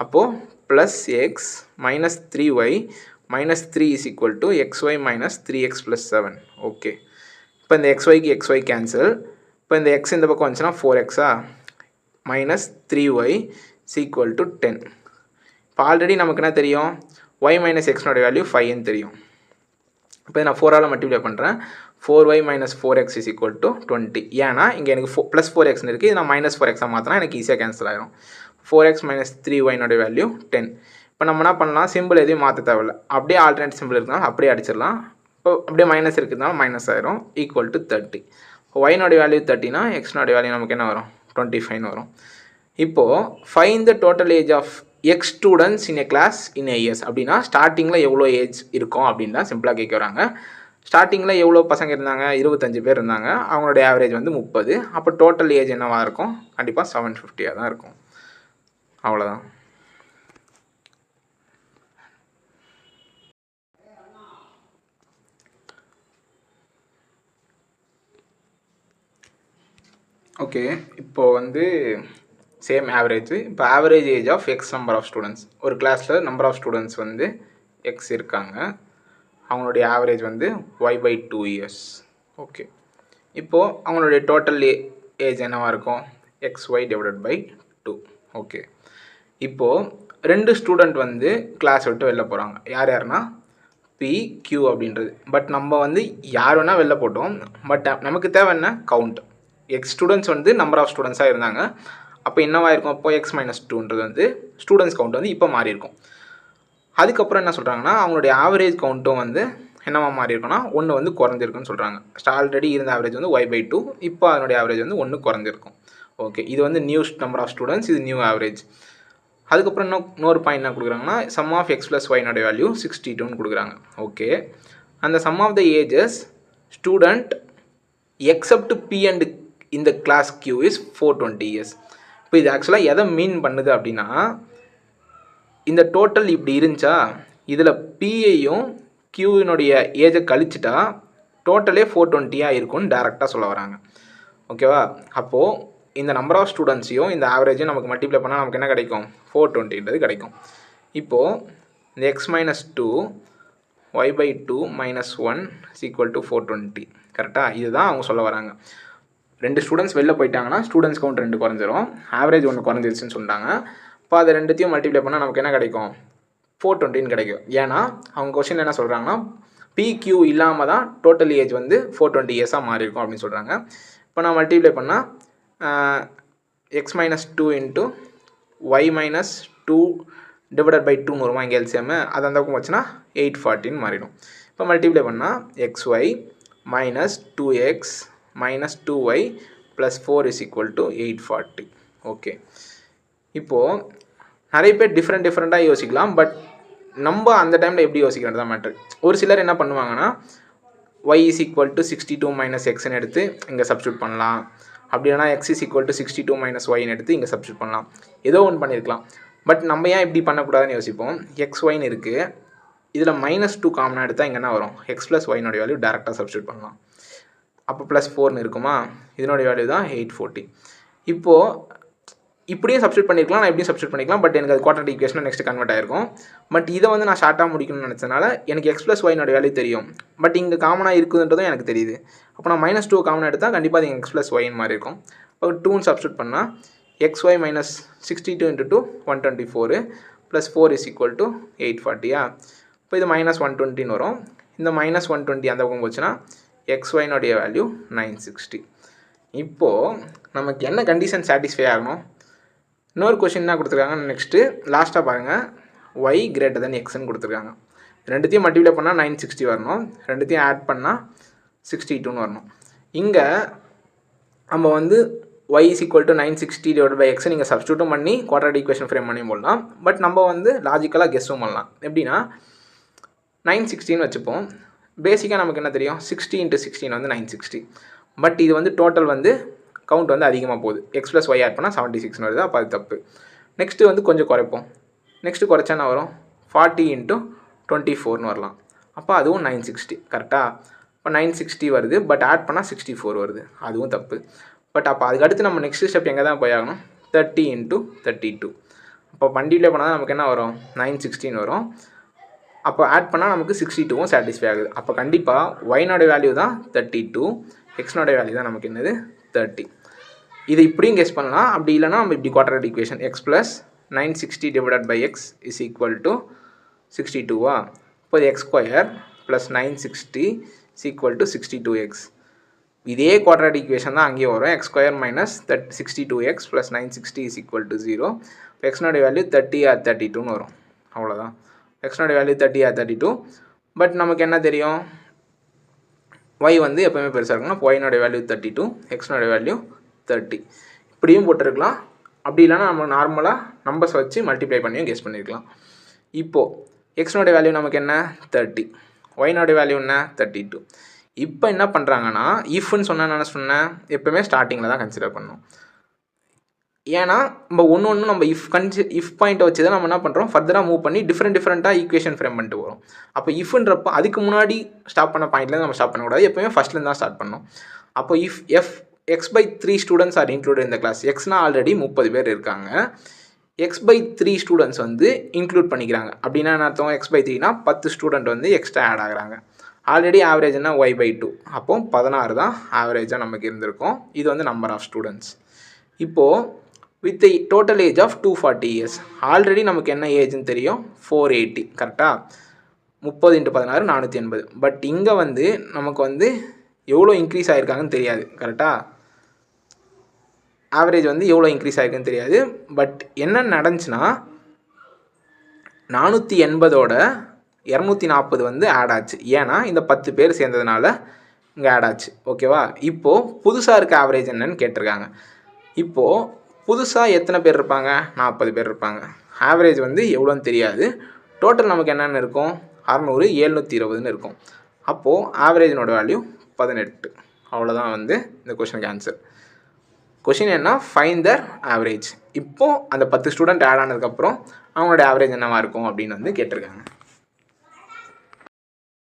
அப்போது plus X minus 3y minus 3 is equal to xy minus 3x plus 7. Okay, இப்போ இந்த xyக்கு xy கேன்சல். இப்போ இந்த x இந்த பக்கம் வந்துச்சுன்னா 4x minus 3y is equal to 10. இப்போ ஆல்ரெடி நமக்கு என்ன தெரியும், y மைனஸ் எக்ஸ்னோட வேல்யூ 5ன்னு தெரியும். இப்போ நான் 4ஆல் மல்டிப்ளை பண்ணுறேன். 4y minus 4x is equal to 20. ஏன்னா இங்கே எனக்கு ப்ளஸ் 4xன்னு இருக்குது, இது நான் மைனஸ் 4x மாற்றினா எனக்கு ஈஸியாக கேன்சல் ஆகிடும். 4x minus 3yனோட value 10. இப்போ நம்ம என்ன பண்ணலாம், சிம்பிள் எதையும் மாற்ற தேவையில்லை, அப்படியே ஆல்டர்னேட் சிம்பிள் இருந்தாலும் அப்படியே அடிச்சிடலாம். இப்போ அப்படியே மைனஸ் இருக்கிறதுனால மைனஸ் ஆகிரும், ஈக்குவல் டு 30. இப்போ ஒய்னோட வேல்யூ 30னா எக்ஸ்னோட வேல்யூ நமக்கு என்ன வரும், 25 வரும். இப்போது find the total age of x students in a class in a years அப்படின்னா ஸ்டார்டிங்கில் எவ்வளோ ஏஜ் இருக்கும் அப்படின்னு தான் சிம்பிளாக கேட்குறாங்க. ஸ்டார்டிங்கில் எவ்வளோ பசங்க இருந்தாங்க, 25 பேர் இருந்தாங்க. அவங்களுடைய ஆவரேஜ் வந்து 30. அப்போ டோட்டல் ஏஜ் என்னவாக இருக்கும், கண்டிப்பாக 750 தான் இருக்கும். அவ்வளோதான். ஓகே, இப்போது வந்து சேம் ஆவரேஜ். இப்போ average age of x number of students. ஒரு கிளாஸில் நம்பர் ஆஃப் ஸ்டூடெண்ட்ஸ் வந்து எக்ஸ் இருக்காங்க. அவங்களுடைய ஆவரேஜ் வந்து y/2 இயர்ஸ். ஓகே, இப்போது அவங்களுடைய டோட்டல் ஏஜ் என்னவாக இருக்கும், xy/2. ஓகே, இப்போது 2 ஸ்டூடெண்ட் வந்து கிளாஸ் விட்டு வெளில போகிறாங்க. யார் யாருன்னா P, Q அப்படின்றது. பட் நம்ம வந்து யார் வேணால் வெளில போட்டோம். பட் நமக்கு தேவை என்ன, கவுண்ட். எக்ஸ் ஸ்டூடெண்ட்ஸ் வந்து நம்பர் ஆஃப் ஸ்டூடெண்ட்ஸாக இருந்தாங்க. அப்போ என்னவாக இருக்கும், அப்போ x-2ன்றது வந்து ஸ்டூடெண்ட்ஸ் கவுண்ட் வந்து இப்போ மாறி இருக்கும். அதுக்கப்புறம் என்ன சொல்கிறாங்கன்னா, அவங்களுடைய ஆவரேஜ் கவுண்ட்டும் வந்து என்னவா மாறி இருக்குன்னா 1 வந்து குறைஞ்சிருக்குன்னு சொல்கிறாங்க. ஆல்ரெடி இருந்த ஆவரேஜ் வந்து y/2, இப்போ அதனுடைய ஆவரேஜ் வந்து 1 குறைஞ்சிருக்கும். ஓகே, இது வந்து நியூ நம்பர் ஆஃப் ஸ்டூடெண்ட்ஸ், இது நியூ ஆவரேஜ். அதுக்கப்புறம் இன்னொரு பாயிண்ட் என்ன கொடுக்குறாங்கன்னா, sum of x + y value 62ன்னு கொடுக்குறாங்க. ஓகே, அந்த sum of the ages student except P and இந்த கிளாஸ் Q இஸ் 420 இயர்ஸ். இப்போ இது ஆக்சுவலாக எதை மீன் பண்ணுது அப்படின்னா, இந்த டோட்டல் இப்படி இருந்துச்சா, இதில் பியையும் கியூவினுடைய ஏஜை கழிச்சிட்டா டோட்டலே 420 இருக்கும்னு டேரெக்டாக சொல்ல வராங்க. ஓகேவா, அப்போது இந்த நம்பர் ஆஃப் ஸ்டூடெண்ட்ஸையும் இந்த ஆவரேஜையும் நமக்கு மல்டிப்ளை பண்ணால் நமக்கு என்ன கிடைக்கும், 420ன்றது கிடைக்கும். இப்போது இந்த x-2 y/2 - 1 = 420. கரெக்டாக, இதுதான் அவங்க சொல்ல வராங்க. 2 ஸ்டூடெண்ட்ஸ் வெளில போயிட்டாங்கன்னா ஸ்டூடெண்ட்ஸ் கவுண்ட் 2 குறைஞ்சிரும், ஆவரேஜ் 1 குறைஞ்சிருச்சுன்னு சொல்லிட்டாங்க. இப்போ அதை ரெண்டுத்தையும் மல்டிப்ளை பண்ணால் நமக்கு என்ன கிடைக்கும், 420ன்னு கிடைக்கும். ஏன்னா அவங்க கொஸ்டின் என்ன சொல்கிறாங்கன்னா, PQ இல்லாமல் தான் டோட்டல் ஏஜ் வந்து 420 இயர்ஸாக மாறி இருக்கும் அப்படின்னு சொல்கிறாங்க. இப்போ நான் மல்டிப்ளை பண்ணால் x-2 × y-2 / 2 வருமா, இங்கே எல்சிஎம் அது அந்த பக்கம் வச்சுன்னா 840ன்னு மாறிடும். இப்போ மல்டிப்ளை பண்ணால் xy - 2x - 2y + 4 = 840. ஓகே, இப்போது நிறைய பேர் டிஃப்ரெண்ட்டாக யோசிக்கலாம். பட் நம்ம அந்த டைமில் எப்படி யோசிக்கிறது தான் மேட்ரு. ஒரு சிலர் என்ன பண்ணுவாங்கன்னா, y = 62 - xன்னு எடுத்து இங்கே சப்ஸ்டியூட் பண்ணலாம். அப்படி இல்லைனா x = 62 - yன்னு எடுத்து இங்கே சப்ஸ்டியூட் பண்ணலாம். ஏதோ ஒன்று பண்ணியிருக்கலாம். பட் நம்ம ஏன் இப்படி பண்ணக்கூடாதுன்னு யோசிப்போம். xyன்னு இருக்குது, இதில் -2 காமனாக எடுத்தால் இங்கே என்ன வரும், x + y வேல்யூ டேரெக்டாக சப்ஸ்டியூட் பண்ணலாம். அப்போ +4ன்னு இருக்குமா, இதனுடைய வேல்யூ தான் 840. இப்போது இப்படியும் சப்ஸ்டியூட் பண்ணிக்கலாம், நான் எப்படியும் சப்ஸ்டியூட் பண்ணிக்கலாம். பட் எனக்கு அது குவாட்ரேட்டிக் ஈக்குவேஷன் நெக்ஸ்ட் கன்வெர்ட் ஆயிருக்கும். பட் இதை வந்து நான் ஷார்ட்டாக முடிக்கணும்னு நினச்சனால எனக்கு x + y வேல்யூ தெரியும். பட் இங்கே காமனாக இருக்குதுன்றதும் எனக்கு தெரியுது. அப்போ நான் -2 காமனாக எடுத்தால் கண்டிப்பாக அது x + y மாதிரி இருக்கும். இப்போ 2ன்னு சப்ஸ்டியூட் பண்ணால் xy - 62 × 2 124 + 4 = 840. இப்போ இது -120ன்னு வரும். இந்த -120 அந்த பக்கம் போச்சுன்னா xy வேல்யூ 960. இப்போது நமக்கு என்ன கண்டிஷன் சாட்டிஸ்ஃபை ஆகணும், இன்னொரு கொஷின் என்ன கொடுத்துருக்காங்க, நெக்ஸ்ட்டு லாஸ்ட்டாக பாருங்கள், y > xன்னு கொடுத்துருக்காங்க. ரெண்டுத்தையும் மல்டிப்ளை பண்ணால் 960 வரணும், ரெண்டுத்தையும் ஆட் பண்ணால் 62ன்னு வரணும். இங்கே நம்ம வந்து y = 960 / x நீங்கள் சப்ஸ்டியூட்டும் பண்ணி குவாட்ரேட்டிக் ஈக்குவேஷன் ஃப்ரேம் பண்ணி போடலாம். பட் நம்ம வந்து லாஜிக்கலாக கெஸ்ஸும் பண்ணலாம். எப்படின்னா 960ன்னு வச்சுப்போம். பேசிக்காக நமக்கு என்ன தெரியும், 60 × 16 வந்து 960. பட் இது வந்து டோட்டல் வந்து கவுண்ட் வந்து அதிகமாக போகுது. x + y ஆட் பண்ணால் 76ன்னு வருது. அப்போ அது தப்பு. நெக்ஸ்ட்டு வந்து கொஞ்சம் குறைப்போம். நெக்ஸ்ட்டு குறைச்சா என்ன வரும், 40 × 24ன்னு வரலாம். அப்போ அதுவும் 960. கரெக்டாக, இப்போ 960 வருது. பட் ஆட் பண்ணால் 64 வருது. அதுவும் தப்பு. பட் அப்போ அதுக்கடுத்து நம்ம நெக்ஸ்ட் ஸ்டெப் எங்கே தான் போய் ஆகணும், 30 × 32. அப்போ மல்டிப்ளை பண்ணால் நமக்கு என்ன வரும், 916 வரும். அப்போ ஆட் பண்ணால் நமக்கு 62வும் சாட்டிஸ்ஃபை ஆகுது. அப்போ கண்டிப்பாக y வேல்யூ தான் 32, x வேல்யூ தான் நமக்கு என்னது 30. இது இப்படியும் கெஸ் பண்ணலாம். அப்படி இல்லைனா நம்ம இப்படி குவாட்ரேட்டிக் ஈக்குவேஷன் x + 960 / x = 62. இப்போ x² + 960 = 62x. இதே குவாட்ரேட்டிக் ஈக்குவேஷன் தான் அங்கேயும் வரும். x² - 62x + 960 = 0. இப்போ x வேல்யூ 30 or 32ன்னு வரும். அவ்வளோதான். x value 30 or 32. பட் நமக்கு என்ன தெரியும், y வந்து எப்போவுமே பெருசாக இருக்குன்னா y வேல்யூ 32, x வேல்யூ 30. இப்படியும் போட்டிருக்கலாம். அப்படி இல்லைனா நம்ம நார்மலாக நம்பர்ஸ் வச்சு மல்டிப்ளை பண்ணியும் கெஸ் பண்ணியிருக்கலாம். இப்போது x வேல்யூ நமக்கு என்ன 30. ஒய்னோட வேல்யூ என்ன 32. இப்போ என்ன பண்ணுறாங்கன்னா இஃப்னு சொன்னால் என்ன சொன்னேன், எப்போவுமே ஸ்டார்டிங்கில் தான் கன்சிடர் பண்ணணும். ஏன்னா நம்ம ஒன்று நம்ம இஃப் பாயிண்ட்டை வச்சு தான் நம்ம என்ன பண்ணுறோம், ஃபர்தராக மூவ் பண்ணி டிஃப்ரெண்ட்டாக ஈக்குவேஷன் ஃப்ரேம் பண்ணிட்டு வரும். அப்போ இஃப்ன்றப்போ அதுக்கு முன்னாடி ஸ்டாப் பண்ண பாயிண்ட்லேருந்து நம்ம ஸ்டாப் பண்ணக்கூடாது, எப்போயுமே ஃபஸ்ட்லேருந்து தான் ஸ்டார்ட் பண்ணணும். அப்போ if x/3 students are included இந்த கிளாஸ், எக்ஸ்னா ஆல்ரெடி 30 பேர் இருக்காங்க, x/3 ஸ்டூடெண்ட்ஸ் வந்து இன்க்ளூட் பண்ணிக்கிறாங்க. அப்படின்னா என்ன அர்த்தம், x/3னா 10 ஸ்டூடெண்ட் வந்து எக்ஸ்ட்ரா ஆட் ஆகுறாங்க. ஆல்ரெடி ஆவரேஜ்னா y/2, அப்போ 16 தான் ஆவரேஜாக நமக்கு இருந்திருக்கும். இது வந்து நம்பர் ஆஃப் ஸ்டூடெண்ட்ஸ். இப்போது with total age of 240 years, already நமக்கு என்ன ஏஜ்னு தெரியும், 480 கரெக்டாக, 30 × 16 480. பட் இங்கே வந்து நமக்கு வந்து எவ்வளோ இன்க்ரீஸ் ஆகிருக்காங்கன்னு தெரியாது கரெக்டாக, ஆவரேஜ் வந்து எவ்வளோ இன்க்ரீஸ் ஆகிருக்குன்னு தெரியாது. பட் என்ன நடந்துச்சுன்னா 480ஓட 240 வந்து ஆட் ஆச்சு. ஏன்னா இந்த 10 பேர் சேர்ந்ததுனால இங்கே ஆட் ஆச்சு. ஓகேவா, இப்போது புதுசாக இருக்க ஆவரேஜ் என்னன்னு கேட்டிருக்காங்க. இப்போது புதுசாக எத்தனை பேர் இருப்பாங்க, 40 பேர் இருப்பாங்க. ஆவரேஜ் வந்து எவ்வளோன்னு தெரியாது. டோட்டல் நமக்கு என்னென்னு இருக்கும், 600 720ன்னு இருக்கும். அப்போது ஆவரேஜினோட வேல்யூ 18. அவ்வளோதான் வந்து இந்த கொஷனுக்கு ஆன்சர். கொஷின் என்ன, ஃபைண்ட் தர் ஆவரேஜ். இப்போது அந்த 10 ஸ்டூடெண்ட் ஆட் ஆனதுக்கப்புறம் அவங்களோட ஆவரேஜ் என்னவாக இருக்கும் அப்படின்னு வந்து கேட்டிருக்காங்க.